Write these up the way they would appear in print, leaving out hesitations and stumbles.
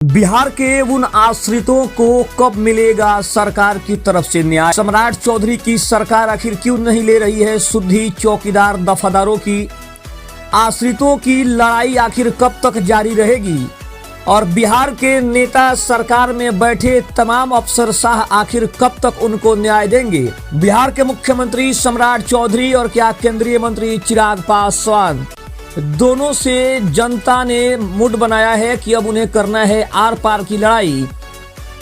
बिहार के उन आश्रितों को कब मिलेगा सरकार की तरफ से न्याय? सम्राट चौधरी की सरकार आखिर क्यों नहीं ले रही है सुधि? चौकीदार दफादारों की आश्रितों की लड़ाई आखिर कब तक जारी रहेगी? और बिहार के नेता सरकार में बैठे तमाम अफसरशाह आखिर कब तक उनको न्याय देंगे? बिहार के मुख्यमंत्री सम्राट चौधरी और क्या केंद्रीय मंत्री चिराग पासवान, दोनों से जनता ने मूड बनाया है कि अब उन्हें करना है आर पार की लड़ाई।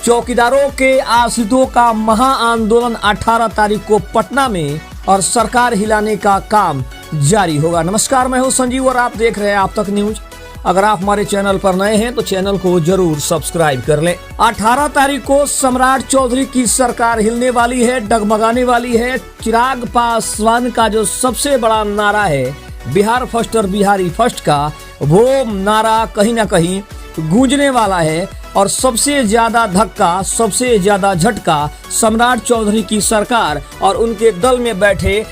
चौकीदारों के आश्रितों का महाआंदोलन 18 तारीख को पटना में और सरकार हिलाने का काम जारी होगा। नमस्कार, मैं हूं संजीव और आप देख रहे हैं आप तक न्यूज। अगर आप हमारे चैनल पर नए हैं तो चैनल को जरूर सब्सक्राइब कर लें। 18 तारीख को सम्राट चौधरी की सरकार हिलने वाली है, डगमगाने वाली है। चिराग पासवान का जो सबसे बड़ा नारा है बिहार फर्स्ट और बिहारी फर्स्ट का, वो नारा कहीं ना कहीं गूंजने वाला है। और सबसे ज्यादा धक्का, सबसे ज्यादा झटका सम्राट चौधरी की सरकार और उनके दल में बैठे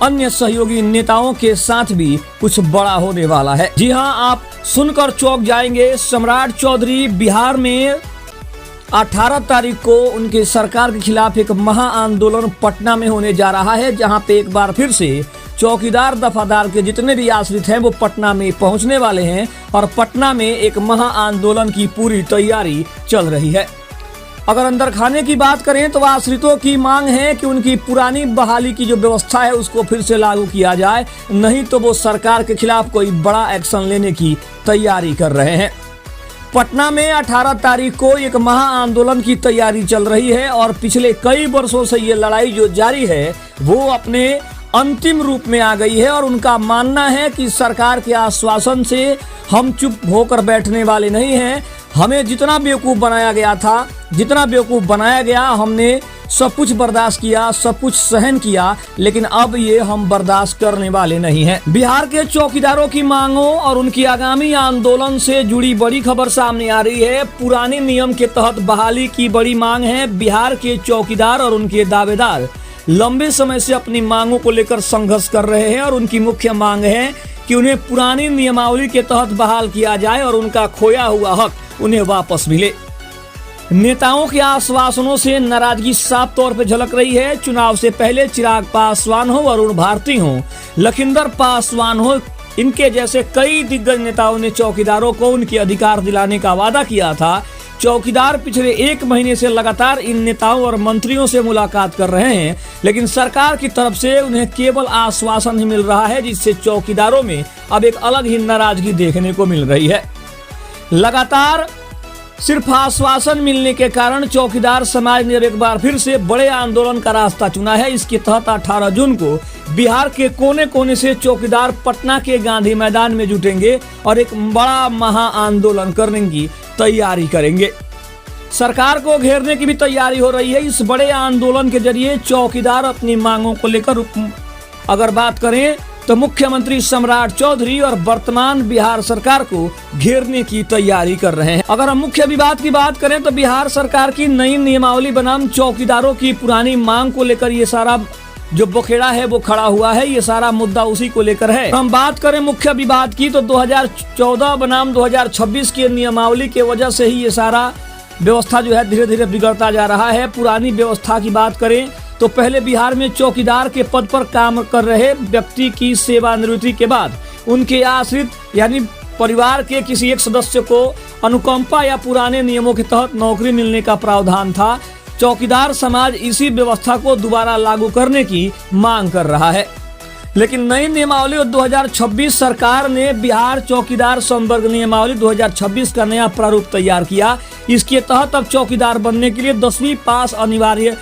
अन्य सहयोगी नेताओं के साथ भी कुछ बड़ा होने वाला है। जी हां, आप सुनकर चौंक जाएंगे। सम्राट चौधरी बिहार में 18 तारीख को उनके सरकार के खिलाफ एक महाआंदोलन पटना में होने जा रहा है, जहां पे एक बार फिर से चौकीदार दफादार के जितने भी आश्रित हैं वो पटना में पहुंचने वाले हैं और पटना में एक महाआंदोलन की पूरी तैयारी चल रही है। अगर अंदर खाने की बात करें तो आश्रितों की मांग है कि उनकी पुरानी बहाली की जो व्यवस्था है उसको फिर से लागू किया जाए, नहीं तो वो सरकार के खिलाफ कोई बड़ा एक्शन लेने की तैयारी कर रहे हैं। पटना में 18 तारीख को एक महाआंदोलन की तैयारी चल रही है और पिछले कई वर्षों से ये लड़ाई जो जारी है वो अपने अंतिम रूप में आ गई है। और उनका मानना है कि सरकार के आश्वासन से हम चुप होकर बैठने वाले नहीं हैं। हमें जितना बेवकूफ बनाया गया था, जितना बेवकूफ बनाया गया, हमने सब कुछ बर्दाश्त किया, सब कुछ सहन किया, लेकिन अब ये हम बर्दाश्त करने वाले नहीं हैं। बिहार के चौकीदारों की मांगों और उनकी आगामी आंदोलन से जुड़ी बड़ी खबर सामने आ रही है। पुराने नियम के तहत बहाली की बड़ी मांग है। बिहार के चौकीदार और उनके दावेदार लंबे समय से अपनी मांगों को लेकर संघर्ष कर रहे हैं और उनकी मुख्य मांग है कि उन्हें पुरानी नियमावली के तहत बहाल किया जाए और उनका खोया हुआ हक उन्हें वापस मिले। नेताओं के आश्वासनों से नाराजगी साफ तौर पर झलक रही है। चुनाव से पहले चिराग पासवान हो, अरुण भारती हो, लखिंदर पासवान हो, इनके जैसे कई दिग्गज नेताओं ने चौकीदारों को उनके अधिकार दिलाने का वादा किया था। चौकीदार पिछले 1 महीने से लगातार इन नेताओं और मंत्रियों से मुलाकात कर रहे हैं, लेकिन सरकार की तरफ से उन्हें केवल आश्वासन ही मिल रहा है, जिससे चौकीदारों में अब एक अलग ही नाराजगी देखने को मिल रही है। लगातार सिर्फ आश्वासन मिलने के कारण चौकीदार समाज ने एक बार फिर से बड़े आंदोलन का रास्ता चुना है। इसके तहत 18 जून को बिहार के कोने कोने से चौकीदार पटना के गांधी मैदान में जुटेंगे और एक बड़ा महाआंदोलन करने की तैयारी करेंगे। सरकार को घेरने की भी तैयारी हो रही है। इस बड़े आंदोलन के जरिए चौकीदार अपनी मांगों को लेकर अगर बात करें तो मुख्यमंत्री सम्राट चौधरी और वर्तमान बिहार सरकार को घेरने की तैयारी कर रहे हैं। अगर हम मुख्य विवाद की बात करें तो बिहार सरकार की नई नियमावली बनाम चौकीदारों की पुरानी मांग को लेकर ये सारा जो बखेड़ा है वो खड़ा हुआ है। ये सारा मुद्दा उसी को लेकर है। हम बात करें मुख्य विवाद की तो 2014 बनाम 2026 की नियमावली के वजह से ही ये सारा व्यवस्था जो है धीरे धीरे बिगड़ता जा रहा है। पुरानी व्यवस्था की बात करें तो पहले बिहार में चौकीदार के पद पर काम कर रहे व्यक्ति की सेवानिवृत्ति के बाद उनके आश्रित यानी परिवार के किसी एक सदस्य को अनुकंपा या पुराने नियमों के तहत नौकरी मिलने का प्रावधान था। चौकीदार समाज इसी व्यवस्था को दोबारा लागू करने की मांग कर रहा है, लेकिन नई नियमावली 2026 सरकार ने बिहार चौकीदार संवर्ग नियमावली 2026 का नया प्रारूप तैयार किया। इसके तहत अब चौकीदार बनने के लिए 10वीं पास अनिवार्य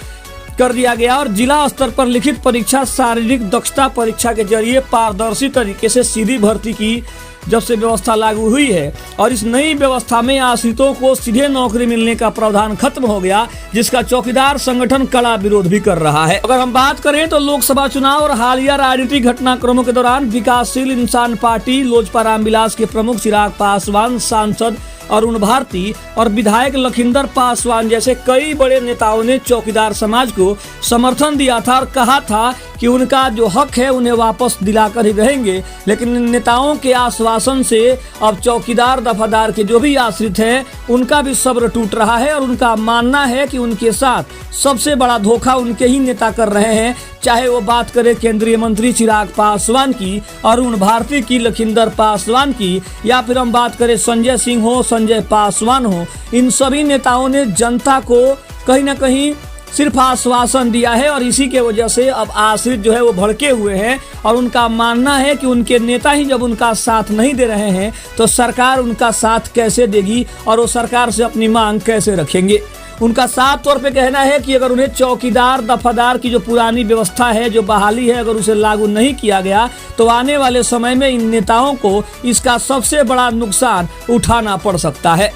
कर दिया गया और जिला स्तर पर लिखित परीक्षा, शारीरिक दक्षता परीक्षा के जरिए पारदर्शी तरीके से सीधी भर्ती की जब से व्यवस्था लागू हुई है। और इस नई व्यवस्था में आश्रितों को सीधे नौकरी मिलने का प्रावधान खत्म हो गया, जिसका चौकीदार संगठन कड़ा विरोध भी कर रहा है। अगर हम बात करें तो लोकसभा चुनाव और हालिया राजनीतिक घटनाक्रमों के दौरान विकासशील इंसान पार्टी लोजपा रामविलास के प्रमुख चिराग पासवान, सांसद अरुण भारती और विधायक लखिंदर पासवान जैसे कई बड़े नेताओं ने चौकीदार समाज को समर्थन दिया था और कहा था कि उनका जो हक है उन्हें वापस दिलाकर ही रहेंगे। लेकिन नेताओं के आश्वासन आश्वासन से अब चौकीदार दफादार के जो भी आश्रित हैं उनका भी सब्र टूट रहा है और उनका मानना है कि उनके साथ सबसे बड़ा धोखा उनके ही नेता कर रहे हैं। चाहे वो बात करें केंद्रीय मंत्री चिराग पासवान की, अरुण भारती की, लखिंदर पासवान की, या फिर हम बात करें संजय सिंह हो, संजय पासवान हो, इन सभी नेताओं ने जनता को कहीं ना कहीं सिर्फ आश्वासन दिया है और इसी के वजह से अब आश्रित जो है वो भड़के हुए हैं और उनका मानना है कि उनके नेता ही जब उनका साथ नहीं दे रहे हैं तो सरकार उनका साथ कैसे देगी और वो सरकार से अपनी मांग कैसे रखेंगे। उनका साफ तौर पे कहना है कि अगर उन्हें चौकीदार दफादार की जो पुरानी व्यवस्था है, जो बहाली है, अगर उसे लागू नहीं किया गया तो आने वाले समय में इन नेताओं को इसका सबसे बड़ा नुकसान उठाना पड़ सकता है।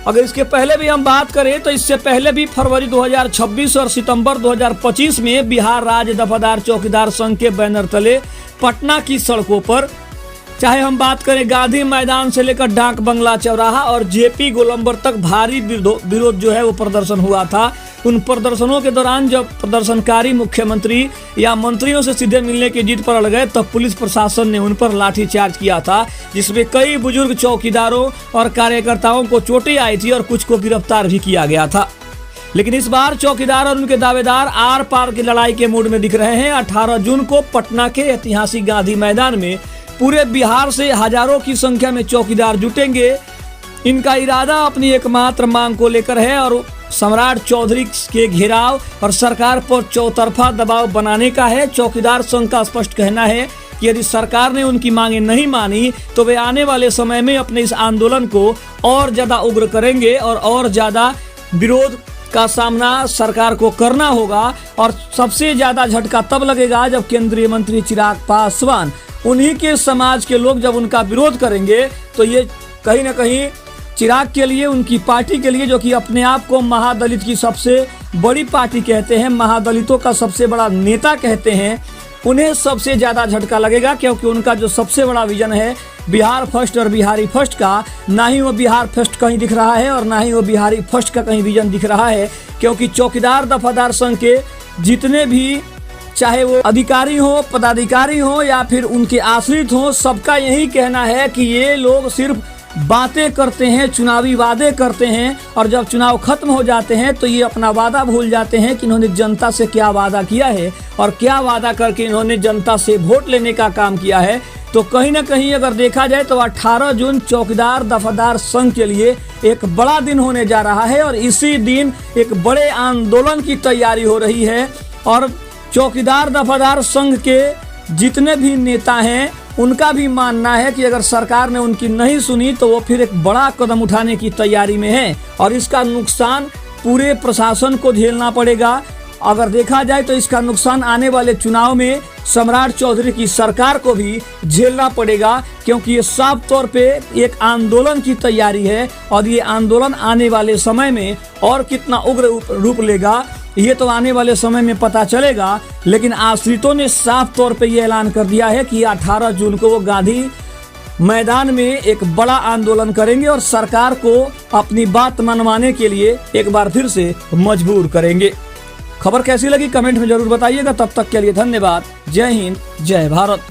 अगर इसके पहले भी हम बात करें तो इससे पहले भी फरवरी 2026 और सितंबर 2025 में बिहार राज्य दफादार चौकीदार संघ के बैनर तले पटना की सड़कों पर, चाहे हम बात करें गांधी मैदान से लेकर डाक बंगला चौराहा और जेपी गोलंबर तक, भारी विरोध जो है वो प्रदर्शन हुआ था। उन प्रदर्शनों के दौरान जब प्रदर्शनकारी मुख्यमंत्री या मंत्रियों से सीधे मिलने की जिद पर अड़ गए तब पुलिस प्रशासन ने उन पर लाठीचार्ज किया था, जिसमें कई बुजुर्ग चौकीदारों और कार्यकर्ताओं को चोटें आई थी और कुछ को गिरफ्तार भी किया गया था। लेकिन इस बार चौकीदार और उनके दावेदार आर पार की लड़ाई के मूड में दिख रहे हैं। 18 जून को पटना के ऐतिहासिक गांधी मैदान में पूरे बिहार से हजारों की संख्या में चौकीदार जुटेंगे। इनका इरादा अपनी एकमात्र मांग को लेकर है और सम्राट चौधरी के घेराव और सरकार पर चौतरफा दबाव बनाने का है। चौकीदार संघ का स्पष्ट कहना है कि यदि सरकार ने उनकी मांगे नहीं मानी तो वे आने वाले समय में अपने इस आंदोलन को और ज्यादा उग्र करेंगे और ज्यादा विरोध का सामना सरकार को करना होगा। और सबसे ज्यादा झटका तब लगेगा जब केंद्रीय मंत्री चिराग पासवान, उन्हीं के समाज के लोग जब उनका विरोध करेंगे तो ये कहीं ना कहीं चिराग के लिए, उनकी पार्टी के लिए, जो कि अपने आप को महादलित की सबसे बड़ी पार्टी कहते हैं, महादलितों का सबसे बड़ा नेता कहते हैं, उन्हें सबसे ज़्यादा झटका लगेगा। क्योंकि उनका जो सबसे बड़ा विजन है बिहार फर्स्ट और बिहारी फर्स्ट का, ना ही वो बिहार फर्स्ट कहीं दिख रहा है और ना ही वो बिहारी फर्स्ट का कहीं विजन दिख रहा है। क्योंकि चौकीदार दफादार संघ के जितने भी, चाहे वो अधिकारी हो, पदाधिकारी हो या फिर उनके आश्रित हो, सबका यही कहना है कि ये लोग सिर्फ बातें करते हैं, चुनावी वादे करते हैं और जब चुनाव खत्म हो जाते हैं तो ये अपना वादा भूल जाते हैं कि इन्होंने जनता से क्या वादा किया है और क्या वादा करके इन्होंने जनता से वोट लेने का काम किया है। तो कहीं ना कहीं अगर देखा जाए तो 18 जून चौकीदार दफादार संघ के लिए एक बड़ा दिन होने जा रहा है और इसी दिन एक बड़े आंदोलन की तैयारी हो रही है। और चौकीदार दफादार संघ के जितने भी नेता हैं उनका भी मानना है कि अगर सरकार ने उनकी नहीं सुनी तो वो फिर एक बड़ा कदम उठाने की तैयारी में है और इसका नुकसान पूरे प्रशासन को झेलना पड़ेगा। अगर देखा जाए तो इसका नुकसान आने वाले चुनाव में सम्राट चौधरी की सरकार को भी झेलना पड़ेगा, क्योंकि ये साफ तौर पे एक आंदोलन की तैयारी है और ये आंदोलन आने वाले समय में और कितना उग्र रूप लेगा ये तो आने वाले समय में पता चलेगा। लेकिन आश्रितों ने साफ तौर पे ये ऐलान कर दिया है कि 18 जून को वो गांधी मैदान में एक बड़ा आंदोलन करेंगे और सरकार को अपनी बात मनवाने के लिए एक बार फिर से मजबूर करेंगे। खबर कैसी लगी कमेंट में जरूर बताइएगा। तब तक के लिए धन्यवाद। जय हिंद, जय भारत।